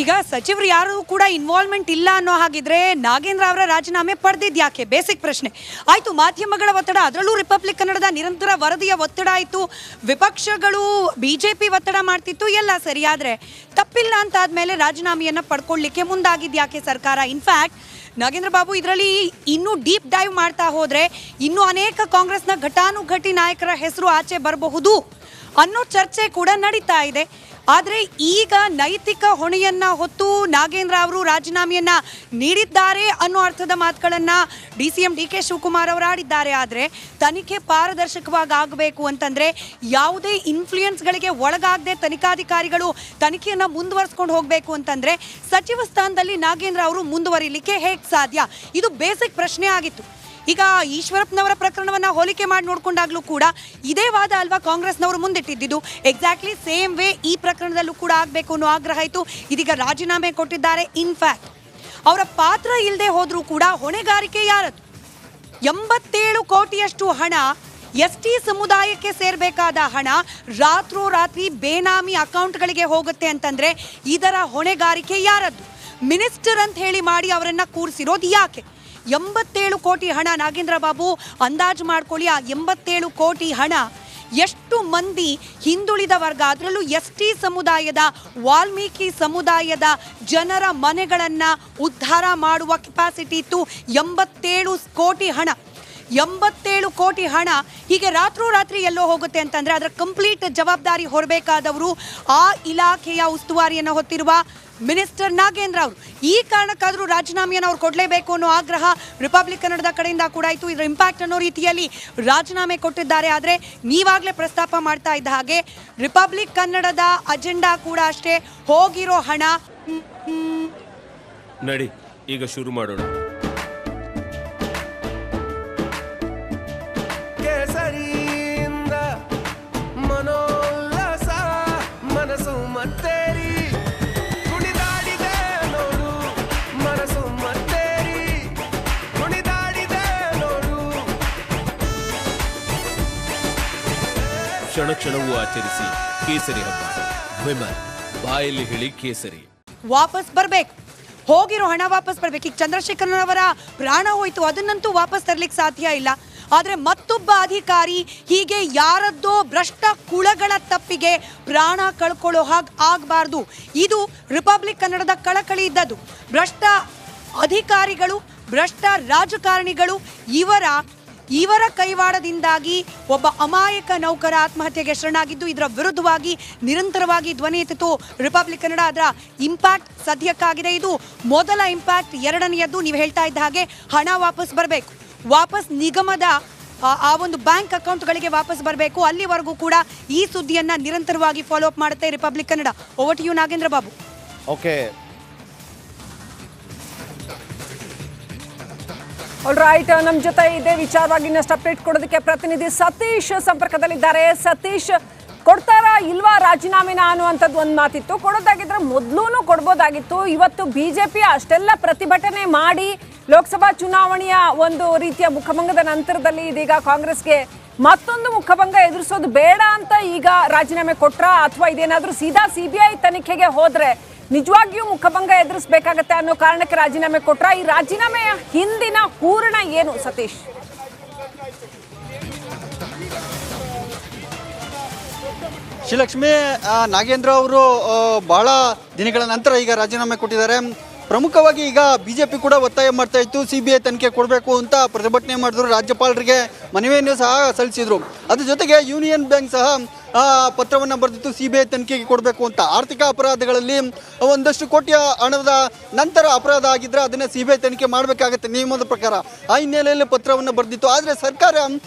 ಈಗ ಸಚಿವರು ಯಾರು ಕೂಡ ಇನ್ವಾಲ್ವ್ಮೆಂಟ್ ಇಲ್ಲ ಅನ್ನೋ ಹಾಗಿದ್ರೆ ನಾಗೇಂದ್ರ ಅವರ ರಾಜೀನಾಮೆ ಪಡೆದಿದ್ದು ಯಾಕೆ? ಬೇಸಿಕ್ ಪ್ರಶ್ನೆ ಆಯಿತು. ಮಾಧ್ಯಮಗಳ ಒತ್ತಡ, ಅದರಲ್ಲೂ ರಿಪಬ್ಲಿಕ್ ಕನ್ನಡದ ನಿರಂತರ ವರದಿಯ ಒತ್ತಡ ಆಯಿತು, ವಿಪಕ್ಷಗಳು BJP ಒತ್ತಡ ಮಾಡ್ತಿತ್ತು, ಎಲ್ಲ ಸರಿ. ಆದರೆ ತಪ್ಪಿಲ್ಲ ಅಂತ ಆದಮೇಲೆ ರಾಜೀನಾಮೆಯನ್ನು ಪಡ್ಕೊಳ್ಳಿಕ್ಕೆ ಮುಂದಾಗಿದ್ದು ಯಾಕೆ ಸರ್ಕಾರ? ಇನ್ಫ್ಯಾಕ್ಟ್ ನಾಗೇಂದ್ರ ಬಾಬು ಇದರಲ್ಲಿ ಇನ್ನೂ ಡೀಪ್ ಡೈವ್ ಮಾಡ್ತಾ ಹೋದರೆ ಇನ್ನೂ ಅನೇಕ ಕಾಂಗ್ರೆಸ್ನ ಘಟಾನುಘಟಿ ನಾಯಕರ ಹೆಸರು ಆಚೆ ಬರಬಹುದು ಅನ್ನೋ ಚರ್ಚೆ ಕೂಡ ನಡೀತಾ ಇದೆ. ಆದರೆ ಈಗ ನೈತಿಕ ಹೊಣೆಯನ್ನು ಹೊತ್ತು ನಾಗೇಂದ್ರ ಅವರು ರಾಜೀನಾಮೆಯನ್ನು ನೀಡಿದ್ದಾರೆ ಅನ್ನೋ ಅರ್ಥದ ಮಾತುಗಳನ್ನು DCM DK ಶಿವಕುಮಾರ್ ಅವರು ಆಡಿದ್ದಾರೆ. ಆದರೆ ತನಿಖೆ ಪಾರದರ್ಶಕವಾಗಿ ಆಗಬೇಕು ಅಂತಂದರೆ ಯಾವುದೇ ಇನ್ಫ್ಲೂಯೆನ್ಸ್ಗಳಿಗೆ ಒಳಗಾಗದೆ ತನಿಖಾಧಿಕಾರಿಗಳು ತನಿಖೆಯನ್ನು ಮುಂದುವರಿಸ್ಕೊಂಡು ಹೋಗಬೇಕು ಅಂತಂದರೆ ಸಚಿವ ಸ್ಥಾನದಲ್ಲಿ ನಾಗೇಂದ್ರ ಅವರು ಮುಂದುವರಿಲಿಕ್ಕೆ ಹೇಗೆ ಸಾಧ್ಯ? ಇದು ಬೇಸಿಕ್ ಪ್ರಶ್ನೆ ಆಗಿತ್ತು. ಈಗ ಈಶ್ವರಪ್ಪನವರ ಪ್ರಕರಣವನ್ನು ಹೋಲಿಕೆ ಮಾಡಿ ನೋಡಿಕೊಂಡಾಗಲೂ ಕೂಡ ಇದೇ ವಾದ ಅಲ್ವಾ ಕಾಂಗ್ರೆಸ್ನವರು ಮುಂದಿಟ್ಟಿದ್ದು. ಎಕ್ಸಾಕ್ಟ್ಲಿ ಸೇಮ್ ವೇ ಈ ಪ್ರಕರಣದಲ್ಲೂ ಕೂಡ ಆಗಬೇಕು ಅನ್ನೋ ಆಗ್ರಹ ಆಯಿತು. ಇದೀಗ ರಾಜೀನಾಮೆ ಕೊಟ್ಟಿದ್ದಾರೆ. ಇನ್ಫ್ಯಾಕ್ಟ್ ಅವರ ಪಾತ್ರ ಇಲ್ಲದೆ ಹೋದರೂ ಕೂಡ ಹೊಣೆಗಾರಿಕೆ ಯಾರದು? 87 ಕೋಟಿಯಷ್ಟು ಹಣ ST ಸಮುದಾಯಕ್ಕೆ ಸೇರಬೇಕಾದ ಹಣ ರಾತ್ರೋರಾತ್ರಿ ಬೇನಾಮಿ ಅಕೌಂಟ್ಗಳಿಗೆ ಹೋಗುತ್ತೆ ಅಂತಂದರೆ ಇದರ ಹೊಣೆಗಾರಿಕೆ ಯಾರದ್ದು? ಮಿನಿಸ್ಟರ್ ಅಂತ ಹೇಳಿ ಮಾಡಿ ಅವರನ್ನು ಕೂರಿಸಿರೋದು ಯಾಕೆ? 87 ಕೋಟಿ ಹಣ ನಾಗೇಂದ್ರ ಬಾಬು ಅಂದಾಜು ಮಾಡ್ಕೊಳ್ಳಿ. ಆ 87 ಕೋಟಿ ಹಣ ಎಷ್ಟು ಮಂದಿ ಹಿಂದುಳಿದ ವರ್ಗ, ಅದರಲ್ಲೂ ST ಸಮುದಾಯದ, ವಾಲ್ಮೀಕಿ ಸಮುದಾಯದ ಜನರ ಮನೆಗಳನ್ನು ಉದ್ಧಾರ ಮಾಡುವ ಕೆಪಾಸಿಟಿ ಇತ್ತು? 87 ಕೋಟಿ ಹಣ, 87 ಕೋಟಿ ಹಣ ಹೀಗೆ ರಾತ್ರೋರಾತ್ರಿ ಎಲ್ಲೋ ಹೋಗುತ್ತೆ ಅಂತಂದರೆ ಅದರ ಕಂಪ್ಲೀಟ್ ಜವಾಬ್ದಾರಿ ಹೊರಬೇಕಾದವರು ಆ ಇಲಾಖೆಯ ಉಸ್ತುವಾರಿಯನ್ನು ಹೊತ್ತಿರುವ ಮಿನಿಸ್ಟರ್ ನಾಗೇಂದ್ರ ಅವರು. ಈ ಕಾರಣಕ್ಕಾದರೂ ರಾಜೀನಾಮೆಯನ್ನು ಅವ್ರು ಕೊಡಲೇಬೇಕು ಅನ್ನೋ ಆಗ್ರಹ ರಿಪಬ್ಲಿಕ್ ಕನ್ನಡದ ಕಡೆಯಿಂದ ಕೂಡ ಆಯಿತು. ಇದರ ಇಂಪ್ಯಾಕ್ಟ್ ಅನ್ನೋ ರೀತಿಯಲ್ಲಿ ರಾಜೀನಾಮೆ ಕೊಟ್ಟಿದ್ದಾರೆ. ಆದರೆ ನೀವಾಗಲೇ ಪ್ರಸ್ತಾಪ ಮಾಡ್ತಾ ಇದ್ದ ಹಾಗೆ ರಿಪಬ್ಲಿಕ್ ಕನ್ನಡದ ಅಜೆಂಡಾ ಕೂಡ ಅಷ್ಟೇ. ಹೋಗಿರೋ ಹಣ ನಡಿ ಈಗ ಶುರು ಮಾಡೋಣ. ಮನೋಲ್ಲಾಸ ಮನಸ್ಸು ಮತ್ತೇರಿ ಕುಣಿದಾಡಿದೆ ನೋಡು, ಮನಸ್ಸು ಮತ್ತೇರಿ ಕುಣಿದಾಡಿದೆ ನೋಡು. ಕ್ಷಣ ಕ್ಷಣವೂ ಆಚರಿಸಿ ಕೇಸರಿ ಹಬ್ಬ. ವಿಮಲ್ ಬಾಯಲ್ಲಿ ಹೇಳಿ ಕೇಸರಿ. ವಾಪಸ್ ಬರಬೇಕು, ಹೋಗಿರೋ ಹಣ ವಾಪಸ್ ಬರಬೇಕು. ಈಗ ಚಂದ್ರಶೇಖರನವರ ಪ್ರಾಣ ಹೋಯ್ತು, ಅದನ್ನಂತೂ ವಾಪಸ್ ತರಲಿಕ್ಕೆ ಸಾಧ್ಯ ಇಲ್ಲ. ಆದರೆ ಮತ್ತೊಬ್ಬ ಅಧಿಕಾರಿ ಹೀಗೆ ಯಾರದ್ದೋ ಭ್ರಷ್ಟ ಕುಳಗಳ ತಪ್ಪಿಗೆ ಪ್ರಾಣ ಕಳ್ಕೊಳ್ಳೋ ಹಾಗೆ ಆಗಬಾರ್ದು. ಇದು ರಿಪಬ್ಲಿಕ್ ಕನ್ನಡದ ಕಳಕಳಿ ಇದ್ದದ್ದು. ಭ್ರಷ್ಟ ಅಧಿಕಾರಿಗಳು, ಭ್ರಷ್ಟ ರಾಜಕಾರಣಿಗಳು, ಇವರ ಕೈವಾಡದಿಂದಾಗಿ ಒಬ್ಬ ಅಮಾಯಕ ನೌಕರ ಆತ್ಮಹತ್ಯೆಗೆ ಶರಣಾಗಿದ್ದು ಇದರ ವಿರುದ್ಧವಾಗಿ ನಿರಂತರವಾಗಿ ಧ್ವನಿ ಎತ್ತಿತು ರಿಪಬ್ಲಿಕ್ ಕನ್ನಡ. ಅದರ ಇಂಪ್ಯಾಕ್ಟ್ ಸದ್ಯಕ್ಕಾಗಿದೆ. ಇದು ಮೊದಲ ಇಂಪ್ಯಾಕ್ಟ್. ಎರಡನೆಯದ್ದು ನೀವು ಹೇಳ್ತಾ ಇದ್ದ ಹಾಗೆ ಹಣ ವಾಪಸ್ ಬರಬೇಕು, ವಾಪಸ್ ನಿಗಮದ ಆ ಒಂದು ಬ್ಯಾಂಕ್ ಅಕೌಂಟ್ಗಳಿಗೆ ವಾಪಸ್ ಬರಬೇಕು. ಅಲ್ಲಿವರೆಗೂ ಕೂಡ ಈ ಸುದ್ದಿಯನ್ನು ನಿರಂತರವಾಗಿ ಫಾಲೋ ಅಪ್ ಮಾಡುತ್ತೆ Republic Kannada. Over to you Nagendra Babu. Okay, all right, ನಮ್ಮ ಜೊತೆ ಇದೇ ವಿಚಾರವಾಗಿ ಇನ್ನಷ್ಟು ಅಪ್ಡೇಟ್ ಕೊಡೋದಕ್ಕೆ ಪ್ರತಿನಿಧಿ ಸತೀಶ್ ಸಂಪರ್ಕದಲ್ಲಿದ್ದಾರೆ. ಸತೀಶ್, ಕೊಡ್ತಾರಾ ಇಲ್ವಾ ರಾಜೀನಾಮೆನ ಅನ್ನುವಂಥದ್ದು ಒಂದು ಮಾತಿತ್ತು. ಕೊಡೋದಾಗಿದ್ರೆ ಮೊದಲೂ ಕೊಡ್ಬೋದಾಗಿತ್ತು. ಇವತ್ತು BJP ಅಷ್ಟೆಲ್ಲ ಪ್ರತಿಭಟನೆ ಮಾಡಿ ಲೋಕಸಭಾ ಚುನಾವಣೆಯ ಒಂದು ರೀತಿಯ ಮುಖಭಂಗದ ನಂತರದಲ್ಲಿ ಇದೀಗ ಕಾಂಗ್ರೆಸ್ಗೆ ಮತ್ತೊಂದು ಮುಖಭಂಗ ಎದುರಿಸೋದು ಬೇಡ ಅಂತ ಈಗ ರಾಜೀನಾಮೆ ಕೊಟ್ರಾ, ಅಥವಾ ಇದೇನಾದರೂ ಸೀದಾ CBI ತನಿಖೆಗೆ ಹೋದ್ರೆ ನಿಜವಾಗಿಯೂ ಮುಖಭಂಗ ಎದುರಿಸಬೇಕಾಗತ್ತೆ ಅನ್ನೋ ಕಾರಣಕ್ಕೆ ರಾಜೀನಾಮೆ ಕೊಟ್ರಾ? ಈ ರಾಜೀನಾಮೆಯ ಹಿಂದಿನ ಹೂರಣ ಏನು ಸತೀಶ್? ಶ್ರೀಲಕ್ಷ್ಮಿ, ನಾಗೇಂದ್ರ ಅವರು ಬಹಳ ದಿನಗಳ ನಂತರ ಈಗ ರಾಜೀನಾಮೆ ಕೊಟ್ಟಿದ್ದಾರೆ. ಪ್ರಮುಖವಾಗಿ ಈಗ BJP ಕೂಡ ಒತ್ತಾಯ ಮಾಡ್ತಾ ಇತ್ತು, CBI ತನಿಖೆ ಕೊಡಬೇಕು ಅಂತ ಪ್ರತಿಭಟನೆ ಮಾಡಿದ್ರು, ರಾಜ್ಯಪಾಲರಿಗೆ ಮನವಿಯನ್ನು ಸಹ ಸಲ್ಲಿಸಿದ್ರು. ಅದ್ರ ಜೊತೆಗೆ ಯೂನಿಯನ್ ಬ್ಯಾಂಕ್ ಸಹ ಪತ್ರವನ್ನು ಬರೆದಿತ್ತು CBI ತನಿಖೆಗೆ ಕೊಡಬೇಕು ಅಂತ. ಆರ್ಥಿಕ ಅಪರಾಧಗಳಲ್ಲಿ ಒಂದಷ್ಟು ಕೋಟಿಯ ಹಣದ ನಂತರ ಅಪರಾಧ ಆಗಿದ್ದರೆ ಅದನ್ನು CBI ತನಿಖೆ ಮಾಡಬೇಕಾಗತ್ತೆ ನಿಯಮದ ಪ್ರಕಾರ. ಆ ಹಿನ್ನೆಲೆಯಲ್ಲಿ ಪತ್ರವನ್ನು ಬರೆದಿತ್ತು. ಆದರೆ ಸರ್ಕಾರ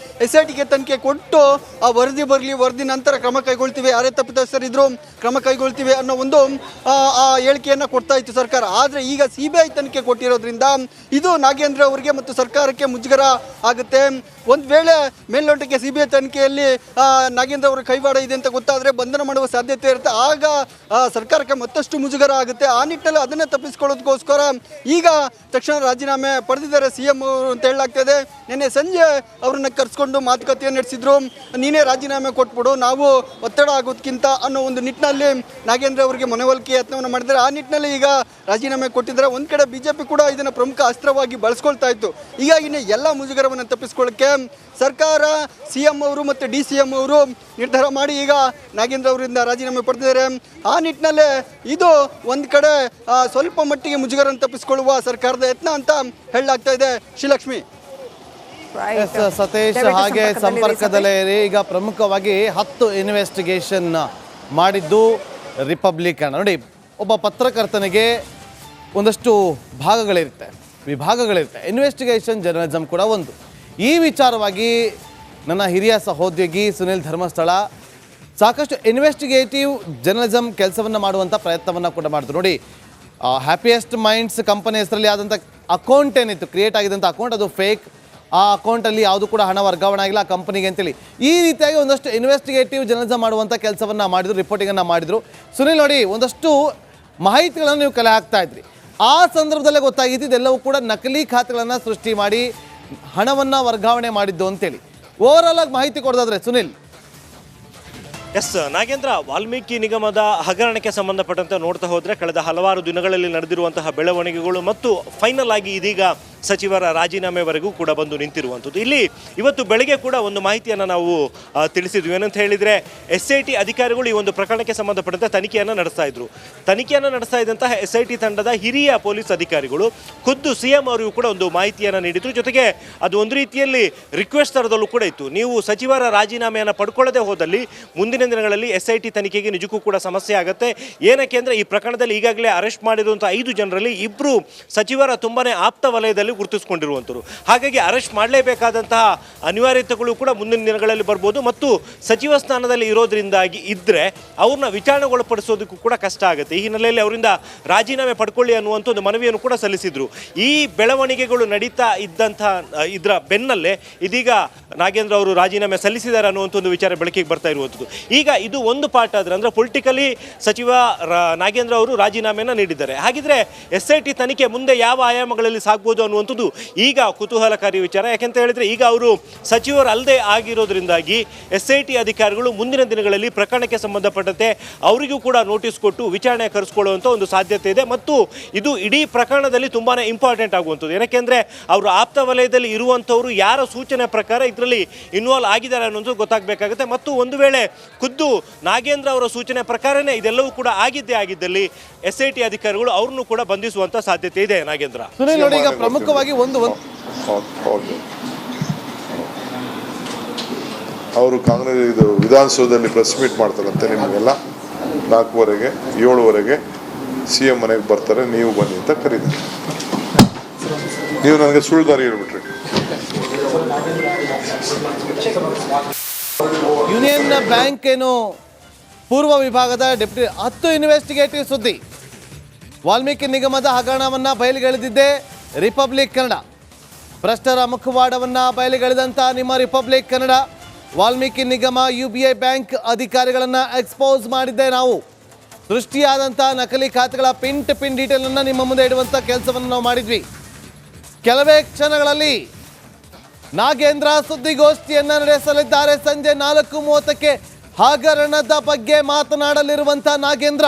SITಗೆ ತನಿಖೆ ಕೊಟ್ಟು ಆ ವರದಿ ಬರಲಿ, ವರದಿ ನಂತರ ಕ್ರಮ ಕೈಗೊಳ್ತೀವಿ, ಯಾರೇ ತಪ್ಪಿತಸ್ಥರಿದ್ರು ಕ್ರಮ ಕೈಗೊಳ್ತೀವಿ ಅನ್ನೋ ಒಂದು ಹೇಳಿಕೆಯನ್ನು ಕೊಡ್ತಾ ಇತ್ತು ಸರ್ಕಾರ. ಆದರೆ ಈಗ CBI ತನಿಖೆ ಕೊಟ್ಟಿರೋದ್ರಿಂದ ಇದು ನಾಗೇಂದ್ರ ಅವರಿಗೆ ಮತ್ತು ಸರ್ಕಾರಕ್ಕೆ ಮುಜುಗರ ಆಗುತ್ತೆ. ಒಂದು ವೇಳೆ ಮೇಲ್ನೋಟಕ್ಕೆ CBI ತನಿಖೆಯಲ್ಲಿ ನಾಗೇಂದ್ರ ಅವರ ಕೈವಾಡ ಒತ್ತಡ ಇದೆ ಅಂತ ಗೊತ್ತಾದರೆ ಬಂಧನ ಮಾಡುವ ಸಾಧ್ಯತೆ ಇರುತ್ತೆ. ಆಗ ಸರ್ಕಾರಕ್ಕೆ ಮತ್ತಷ್ಟು ಮುಜುಗರ ಆಗುತ್ತೆ. ಆ ನಿಟ್ಟಿನಲ್ಲಿ ಅದನ್ನೇ ತಪ್ಪಿಸ್ಕೊಳ್ಳೋದಕ್ಕೋಸ್ಕರ ಈಗ ತಕ್ಷಣ ರಾಜೀನಾಮೆ ಪಡೆದಿದ್ದಾರೆ CM ಅವರು ಅಂತ ಹೇಳಲಾಗ್ತದೆ. ನಿನ್ನೆ ಸಂಜೆ ಅವ್ರನ್ನ ಕರೆಸ್ಕೊಂಡು ಮಾತುಕತೆಯನ್ನು ನಡೆಸಿದ್ರು. ನೀನೇ ರಾಜೀನಾಮೆ ಕೊಟ್ಬಿಡು, ನಾವು ಒತ್ತಡ ಆಗೋದಕ್ಕಿಂತ ಅನ್ನೋ ಒಂದು ನಿಟ್ಟಿನಲ್ಲಿ ನಾಗೇಂದ್ರ ಅವರಿಗೆ ಮನವೊಲಿಕೆ ಯತ್ನವನ್ನು ಮಾಡಿದ್ದಾರೆ. ಆ ನಿಟ್ಟಿನಲ್ಲಿ ಈಗ ರಾಜೀನಾಮೆ ಕೊಟ್ಟಿದ್ದಾರೆ. ಒಂದು ಕಡೆ BJP ಕೂಡ ಇದನ್ನು ಪ್ರಮುಖ ಅಸ್ತ್ರವಾಗಿ ಬಳಸ್ಕೊಳ್ತಾ ಇತ್ತು. ಹೀಗಾಗಿನೇ ಎಲ್ಲ ಮುಜುಗರವನ್ನು ತಪ್ಪಿಸ್ಕೊಳ್ಳೋಕ್ಕೆ ಸರ್ಕಾರ, CM ಅವರು ಮತ್ತು DCM ಅವರು ನಿರ್ಧಾರ ಮಾಡಿ ಈಗ ನಾಗೇಂದ್ರ ಅವರಿಂದ ರಾಜೀನಾಮೆ ಪಡೆದಿದ್ದಾರೆ. ಆ ನಿಟ್ಟಿನಲ್ಲೇ ಇದು ಒಂದು ಕಡೆ ಸ್ವಲ್ಪ ಮಟ್ಟಿಗೆ ಮುಜುಗರನ್ನು ತಪ್ಪಿಸಿಕೊಳ್ಳುವ ಸರ್ಕಾರದ ಯತ್ನ ಅಂತ ಹೇಳಲಾಗ್ತಾ ಇದೆ. ಶ್ರೀಲಕ್ಷ್ಮಿ. ಸತೀಶ್ ಹಾಗೆ ಸಂಪರ್ಕದಲ್ಲೇ ಇರಿ. ಈಗ ಪ್ರಮುಖವಾಗಿ 10 ಇನ್ವೆಸ್ಟಿಗೇಷನ್ ಮಾಡಿದ್ದು ರಿಪಬ್ಲಿಕನ್. ನೋಡಿ, ಒಬ್ಬ ಪತ್ರಕರ್ತನಿಗೆ ಒಂದಷ್ಟು ವಿಭಾಗಗಳಿರುತ್ತೆ. ಇನ್ವೆಸ್ಟಿಗೇಷನ್ ಜರ್ನಲಿಸಮ್ ಕೂಡ ಒಂದು. ಈ ವಿಚಾರವಾಗಿ ನನ್ನ ಹಿರಿಯ ಸಹೋದ್ಯೋಗಿ ಸುನಿಲ್ ಧರ್ಮಸ್ಥಳ ಸಾಕಷ್ಟು ಇನ್ವೆಸ್ಟಿಗೇಟಿವ್ ಜರ್ನಲಿಸಮ್ ಕೆಲಸವನ್ನು ಮಾಡುವಂಥ ಪ್ರಯತ್ನವನ್ನು ಕೂಡ ಮಾಡಿದ್ರು. ನೋಡಿ, ಹ್ಯಾಪಿಯೆಸ್ಟ್ ಮೈಂಡ್ಸ್ ಕಂಪನಿ ಹೆಸರಲ್ಲಿ ಆದಂಥ ಅಕೌಂಟ್ ಏನಿತ್ತು, ಕ್ರಿಯೇಟ್ ಆಗಿದ್ದಂಥ ಅಕೌಂಟ್, ಅದು ಫೇಕ್. ಆ ಅಕೌಂಟಲ್ಲಿ ಯಾವುದು ಕೂಡ ಹಣ ವರ್ಗಾವಣೆ ಆಗಿಲ್ಲ ಆ ಕಂಪನಿಗೆ ಅಂತೇಳಿ. ಈ ರೀತಿಯಾಗಿ ಒಂದಷ್ಟು ಇನ್ವೆಸ್ಟಿಗೇಟಿವ್ ಜರ್ನಲಿಸಮ್ ಮಾಡುವಂಥ ಕೆಲಸವನ್ನು ಮಾಡಿದ್ರು, ರಿಪೋರ್ಟಿಂಗನ್ನು ಮಾಡಿದರು. ಸುನಿಲ್, ನೋಡಿ, ಒಂದಷ್ಟು ಮಾಹಿತಿಗಳನ್ನು ನೀವು ಕಲೆ ಹಾಕ್ತಾ ಇದ್ರಿ. ಆ ಸಂದರ್ಭದಲ್ಲೇ ಗೊತ್ತಾಗಿದ್ದು ಇದೆಲ್ಲವೂ ಕೂಡ ನಕಲಿ ಖಾತೆಗಳನ್ನು ಸೃಷ್ಟಿ ಮಾಡಿ ಹಣವನ್ನು ವರ್ಗಾವಣೆ ಮಾಡಿದ್ದು ಅಂತೇಳಿ. ಓವರಾಲ್ ಆಗಿ ಮಾಹಿತಿ ಕೊಡೋದಾದ್ರೆ ಸುನಿಲ್. ಎಸ್ ನಾಗೇಂದ್ರ, ವಾಲ್ಮೀಕಿ ನಿಗಮದ ಹಗರಣಕ್ಕೆ ಸಂಬಂಧಪಟ್ಟಂತೆ ನೋಡ್ತಾ ಹೋದರೆ ಕಳೆದ ಹಲವಾರು ದಿನಗಳಲ್ಲಿ ನಡೆದಿರುವಂತಹ ಬೆಳವಣಿಗೆಗಳು ಮತ್ತು ಫೈನಲ್ ಆಗಿ ಇದೀಗ ಸಚಿವರ ರಾಜೀನಾಮೆವರೆಗೂ ಕೂಡ ಬಂದು ನಿಂತಿರುವಂಥದ್ದು. ಇಲ್ಲಿ ಇವತ್ತು ಬೆಳಗ್ಗೆ ಕೂಡ ಒಂದು ಮಾಹಿತಿಯನ್ನು ನಾವು ತಿಳಿಸಿದ್ವಿ. ಏನಂತ ಹೇಳಿದರೆ SIT ಅಧಿಕಾರಿಗಳು ಈ ಒಂದು ಪ್ರಕರಣಕ್ಕೆ ಸಂಬಂಧಪಟ್ಟಂತೆ ತನಿಖೆಯನ್ನು ನಡೆಸ್ತಾ ಇದ್ದಂತಹ SIT ತಂಡದ ಹಿರಿಯ ಪೊಲೀಸ್ ಅಧಿಕಾರಿಗಳು ಖುದ್ದು CM ಅವರಿಗೂ ಕೂಡ ಒಂದು ಮಾಹಿತಿಯನ್ನು ನೀಡಿದ್ರು. ಜೊತೆಗೆ ಅದು ಒಂದು ರೀತಿಯಲ್ಲಿ ರಿಕ್ವೆಸ್ಟ್ ಥರದಲ್ಲೂ ಕೂಡ ಇತ್ತು. ನೀವು ಸಚಿವರ ರಾಜೀನಾಮೆಯನ್ನು ಪಡ್ಕೊಳ್ಳದೆ ಹೋದಲ್ಲಿ ಮುಂದಿನ ದಿನಗಳಲ್ಲಿ SIT ತನಿಖೆಗೆ ನಿಜಕ್ಕೂ ಕೂಡ ಸಮಸ್ಯೆ ಆಗುತ್ತೆ. ಏನಕ್ಕೆ ಅಂದರೆ ಈ ಪ್ರಕರಣದಲ್ಲಿ ಈಗಾಗಲೇ ಅರೆಸ್ಟ್ ಮಾಡಿರುವಂಥ 5 ಜನರಲ್ಲಿ 2 ಸಚಿವರ ತುಂಬನೇ ಆಪ್ತ ವಲಯದಲ್ಲಿ ಗುರುತಿಸಿಕೊಂಡಿರುವಂಥವ್ರು. ಹಾಗಾಗಿ ಅರೆಸ್ಟ್ ಮಾಡಲೇಬೇಕಾದಂತಹ ಅನಿವಾರ್ಯತೆಗಳು ಕೂಡ ಮುಂದಿನ ದಿನಗಳಲ್ಲಿ ಬರ್ಬೋದು. ಮತ್ತು ಸಚಿವ ಸ್ಥಾನದಲ್ಲಿ ಇರೋದ್ರಿಂದಾಗಿ ಇದ್ದರೆ ಅವ್ರನ್ನ ವಿಚಾರಣೆಗೊಳಪಡಿಸೋದಕ್ಕೂ ಕೂಡ ಕಷ್ಟ ಆಗುತ್ತೆ. ಈ ಹಿನ್ನೆಲೆಯಲ್ಲಿ ಅವರಿಂದ ರಾಜೀನಾಮೆ ಪಡ್ಕೊಳ್ಳಿ ಅನ್ನುವಂಥ ಒಂದು ಮನವಿಯನ್ನು ಕೂಡ ಸಲ್ಲಿಸಿದ್ರು. ಈ ಬೆಳವಣಿಗೆಗಳು ನಡೀತಾ ಇದರ ಬೆನ್ನಲ್ಲೇ ಇದೀಗ ನಾಗೇಂದ್ರ ಅವರು ರಾಜೀನಾಮೆ ಸಲ್ಲಿಸಿದ್ದಾರೆ ಅನ್ನುವಂಥ ಒಂದು ವಿಚಾರ ಬೆಳಕಿಗೆ ಬರ್ತಾ ಇರುವಂಥದ್ದು. ಈಗ ಇದು ಒಂದು ಪಾರ್ಟ್ ಆದರೆ ಅಂದರೆ ಪೊಲಿಟಿಕಲಿ ಸಚಿವ ನಾಗೇಂದ್ರ ಅವರು ರಾಜೀನಾಮೆಯನ್ನು ನೀಡಿದ್ದಾರೆ. ಹಾಗಿದ್ರೆ SIT ತನಿಖೆ ಮುಂದೆ ಯಾವ ಆಯಾಮಗಳಲ್ಲಿ ಸಾಗ್ಬೋದು ಅನ್ನುವಂಥದ್ದು ಈಗ ಕುತೂಹಲಕಾರಿ ವಿಚಾರ. ಯಾಕೆಂತ ಹೇಳಿದರೆ ಈಗ ಅವರು ಸಚಿವರು ಅಲ್ಲದೆ ಆಗಿರೋದ್ರಿಂದಾಗಿ SIT ಅಧಿಕಾರಿಗಳು ಮುಂದಿನ ದಿನಗಳಲ್ಲಿ ಪ್ರಕರಣಕ್ಕೆ ಸಂಬಂಧಪಟ್ಟಂತೆ ಅವರಿಗೂ ಕೂಡ ನೋಟಿಸ್ ಕೊಟ್ಟು ವಿಚಾರಣೆ ಕರೆಸ್ಕೊಳ್ಳುವಂಥ ಒಂದು ಸಾಧ್ಯತೆ ಇದೆ. ಮತ್ತು ಇದು ಇಡೀ ಪ್ರಕರಣದಲ್ಲಿ ತುಂಬಾ ಇಂಪಾರ್ಟೆಂಟ್ ಆಗುವಂಥದ್ದು. ಏನಕ್ಕೆಂದರೆ ಅವರು ಆಪ್ತ ವಲಯದಲ್ಲಿ ಇರುವಂಥವರು ಯಾರ ಸೂಚನೆ ಪ್ರಕಾರ ಇದರಲ್ಲಿ ಇನ್ವಾಲ್ವ್ ಆಗಿದ್ದಾರೆ ಅನ್ನೋದು ಗೊತ್ತಾಗಬೇಕಾಗುತ್ತೆ. ಮತ್ತು ಒಂದು ವೇಳೆ ಖುದ್ದು ನಾಗೇಂದ್ರ ಅವರ ಸೂಚನೆ ಪ್ರಕಾರನೇ ಇದೆಲ್ಲವೂ ಕೂಡ ಆಗಿದ್ದಲ್ಲಿ SIT ಅಧಿಕಾರಿಗಳು ಅವ್ರನ್ನೂ ಕೂಡ ಬಂಧಿಸುವಂತ ಸಾಧ್ಯತೆ ಇದೆ. ನಾಗೇಂದ್ರ, ಸುನಿಲ್, ನೋಡಿ, ಈಗ ಪ್ರಮುಖವಾಗಿ ಒಂದು ಅವರು ಕಾಂಗ್ರೆಸ್ ಇದು ವಿಧಾನಸೌಧದಲ್ಲಿ ಪ್ರೆಸ್ ಮೀಟ್ ಮಾಡ್ತಾರಂತೆ. ನಿಮಗೆಲ್ಲ 4:15 7:00 CM ಮನೆಗೆ ಬರ್ತಾರೆ, ನೀವು ಬನ್ನಿ ಅಂತ ಕರೀತಾರೆ. ನೀವು ನನಗೆ ಸುಳ್ಳುದಾರಿ ಹೇಳ್ಬಿಟ್ರಿ. ಯೂನಿಯನ್ ಬ್ಯಾಂಕ್ ಏನು ಪೂರ್ವ ವಿಭಾಗದ ಡೆಪ್ಯೂಟಿ 10 ಇನ್ವೆಸ್ಟಿಗೇಟಿವ್ ಸುದ್ದಿ. ವಾಲ್ಮೀಕಿ ನಿಗಮದ ಹಗರಣವನ್ನು ಬಯಲಿಗೆಳೆದಿದ್ದೆ ರಿಪಬ್ಲಿಕ್ ಕನ್ನಡ. ಭ್ರಷ್ಟರ ಮುಖವಾಡವನ್ನು ಬಯಲಿಗೆಳೆದಂಥ ನಿಮ್ಮ ರಿಪಬ್ಲಿಕ್ ಕನ್ನಡ ವಾಲ್ಮೀಕಿ ನಿಗಮ UBI ಬ್ಯಾಂಕ್ ಅಧಿಕಾರಿಗಳನ್ನು ಎಕ್ಸ್ಪೋಸ್ ಮಾಡಿದ್ದೆ ನಾವು. ಸೃಷ್ಟಿಯಾದಂಥ ನಕಲಿ ಖಾತೆಗಳ ಪಿನ್ ಡೀಟೇಲನ್ನು ನಿಮ್ಮ ಮುಂದೆ ಇಡುವಂಥ ಕೆಲಸವನ್ನು ನಾವು ಮಾಡಿದ್ವಿ. ಕೆಲವೇ ಕ್ಷಣಗಳಲ್ಲಿ ನಾಗೇಂದ್ರ ಸುದ್ದಿಗೋಷ್ಠಿಯನ್ನು ನಡೆಸಲಿದ್ದಾರೆ. ಸಂಜೆ 4:30ಕ್ಕೆ ಹಗರಣದ ಬಗ್ಗೆ ಮಾತನಾಡಲಿರುವಂಥ ನಾಗೇಂದ್ರ,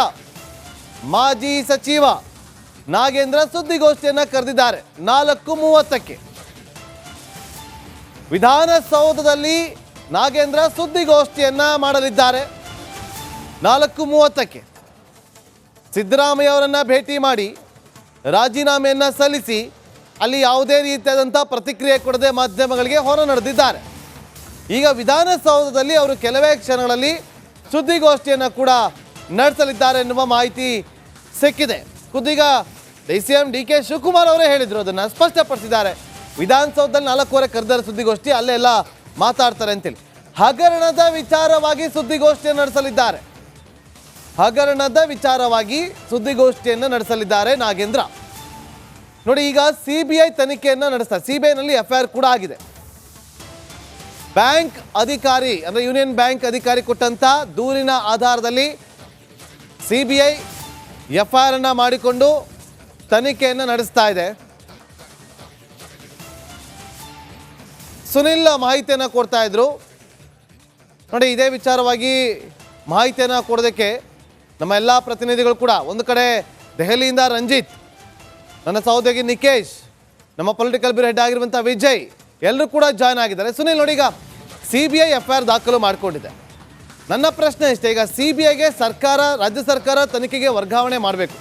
ಮಾಜಿ ಸಚಿವ ನಾಗೇಂದ್ರ ಸುದ್ದಿಗೋಷ್ಠಿಯನ್ನು ಕರೆದಿದ್ದಾರೆ 4:30ಕ್ಕೆ. ವಿಧಾನಸೌಧದಲ್ಲಿ ನಾಗೇಂದ್ರ ಸುದ್ದಿಗೋಷ್ಠಿಯನ್ನು ಮಾಡಲಿದ್ದಾರೆ 4:30ಕ್ಕೆ. ಸಿದ್ದರಾಮಯ್ಯ ಅವರನ್ನು ಭೇಟಿ ಮಾಡಿ ರಾಜೀನಾಮೆಯನ್ನು ಸಲ್ಲಿಸಿ ಅಲ್ಲಿ ಯಾವುದೇ ರೀತಿಯಾದಂಥ ಪ್ರತಿಕ್ರಿಯೆ ಕೊಡದೆ ಮಾಧ್ಯಮಗಳಿಗೆ ಹೊರ ನಡೆದಿದ್ದಾರೆ. ಈಗ ವಿಧಾನಸೌಧದಲ್ಲಿ ಅವರು ಕೆಲವೇ ಕ್ಷಣಗಳಲ್ಲಿ ಸುದ್ದಿಗೋಷ್ಠಿಯನ್ನು ಕೂಡ ನಡೆಸಲಿದ್ದಾರೆ ಎನ್ನುವ ಮಾಹಿತಿ ಸಿಕ್ಕಿದೆ. ಖುದ್ದೀಗ DCM DK ಶಿವಕುಮಾರ್ ಅವರೇ ಹೇಳಿದರು, ಅದನ್ನು ಸ್ಪಷ್ಟಪಡಿಸಿದ್ದಾರೆ. ವಿಧಾನಸೌಧದಲ್ಲಿ 4:15 ಕರೆದಾರೆ ಸುದ್ದಿಗೋಷ್ಠಿ, ಅಲ್ಲೆಲ್ಲ ಮಾತಾಡ್ತಾರೆ ಅಂತೇಳಿ. ಹಗರಣದ ವಿಚಾರವಾಗಿ ಸುದ್ದಿಗೋಷ್ಠಿಯನ್ನು ನಡೆಸಲಿದ್ದಾರೆ. ಹಗರಣದ ವಿಚಾರವಾಗಿ ಸುದ್ದಿಗೋಷ್ಠಿಯನ್ನು ನಡೆಸಲಿದ್ದಾರೆ ನಾಗೇಂದ್ರ. ನೋಡಿ, ಈಗ CBI ತನಿಖೆಯನ್ನು ನಡೆಸ್ತಾರೆ. CBIನಲ್ಲಿ FIR ಕೂಡ ಆಗಿದೆ. ಬ್ಯಾಂಕ್ ಅಧಿಕಾರಿ ಅಂದರೆ ಯೂನಿಯನ್ ಬ್ಯಾಂಕ್ ಅಧಿಕಾರಿ ಕೊಟ್ಟಂಥ ದೂರಿನ ಆಧಾರದಲ್ಲಿ CBI FIR ಅನ್ನು ಮಾಡಿಕೊಂಡು ತನಿಖೆಯನ್ನು ನಡೆಸ್ತಾ ಇದೆ. ಸುನಿಲ್ ಮಾಹಿತಿಯನ್ನು ಕೊಡ್ತಾ ಇದ್ರು ನೋಡಿ. ಇದೇ ವಿಚಾರವಾಗಿ ಮಾಹಿತಿಯನ್ನು ಕೊಡೋದಕ್ಕೆ ನಮ್ಮ ಎಲ್ಲ ಪ್ರತಿನಿಧಿಗಳು ಕೂಡ, ಒಂದು ಕಡೆ ದೆಹಲಿಯಿಂದ ರಂಜಿತ್, ನನ್ನ ಸಹೋದ್ಯೋಗಿ ನಿಕೇಶ್, ನಮ್ಮ ಪೊಲಿಟಿಕಲ್ ಬ್ಯೂರೋ ಹೆಡ್ ಆಗಿರುವಂಥ ವಿಜಯ್ ಎಲ್ಲರೂ ಕೂಡ ಜಾಯ್ನ್ ಆಗಿದ್ದಾರೆ. ಸುನಿಲ್ ನೋಡಿ, ಈಗ CBI FIR ದಾಖಲು ಮಾಡಿಕೊಂಡಿದೆ. ನನ್ನ ಪ್ರಶ್ನೆ ಇಷ್ಟೇ, ಈಗ CBIಗೆ ಸರ್ಕಾರ, ರಾಜ್ಯ ಸರ್ಕಾರ ತನಿಖೆಗೆ ವರ್ಗಾವಣೆ ಮಾಡಬೇಕು,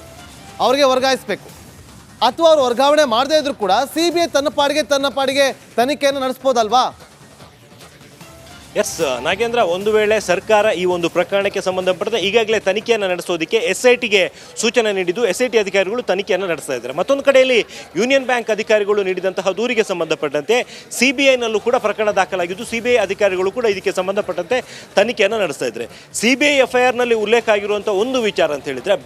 ಅವರಿಗೆ ವರ್ಗಾಯಿಸಬೇಕು, ಅಥವಾ ಅವರು ವರ್ಗಾವಣೆ ಮಾಡದೇ ಇದ್ರೂ ಕೂಡ CBI ತನ್ನ ಪಾಡಿಗೆ ತನಿಖೆಯನ್ನು ನಡೆಸ್ಬೋದಲ್ವಾ? ಎಸ್ ನಾಗೇಂದ್ರ, ಒಂದು ವೇಳೆ ಸರ್ಕಾರ ಈ ಒಂದು ಪ್ರಕರಣಕ್ಕೆ ಸಂಬಂಧಪಟ್ಟಂತೆ ಈಗಾಗಲೇ ತನಿಖೆಯನ್ನು ನಡೆಸೋದಕ್ಕೆ SITಗೆ ಸೂಚನೆ ನೀಡಿದ್ದು SIT ಅಧಿಕಾರಿಗಳು ತನಿಖೆಯನ್ನು ನಡೆಸ್ತಾ ಇದ್ದಾರೆ. ಮತ್ತೊಂದು ಕಡೆಯಲ್ಲಿ ಯೂನಿಯನ್ ಬ್ಯಾಂಕ್ ಅಧಿಕಾರಿಗಳು ನೀಡಿದಂತಹ ದೂರಿಗೆ ಸಂಬಂಧಪಟ್ಟಂತೆ CBIನಲ್ಲೂ ಕೂಡ ಪ್ರಕರಣ ದಾಖಲಾಗಿದ್ದು CBI ಅಧಿಕಾರಿಗಳು ಕೂಡ ಇದಕ್ಕೆ ಸಂಬಂಧಪಟ್ಟಂತೆ ತನಿಖೆಯನ್ನು ನಡೆಸ್ತಾ ಇದ್ದಾರೆ. CBI FIRನಲ್ಲಿ ಉಲ್ಲೇಖ ಆಗಿರುವಂಥ ಒಂದು ವಿಚಾರ ಅಂತ ಹೇಳಿದರೆ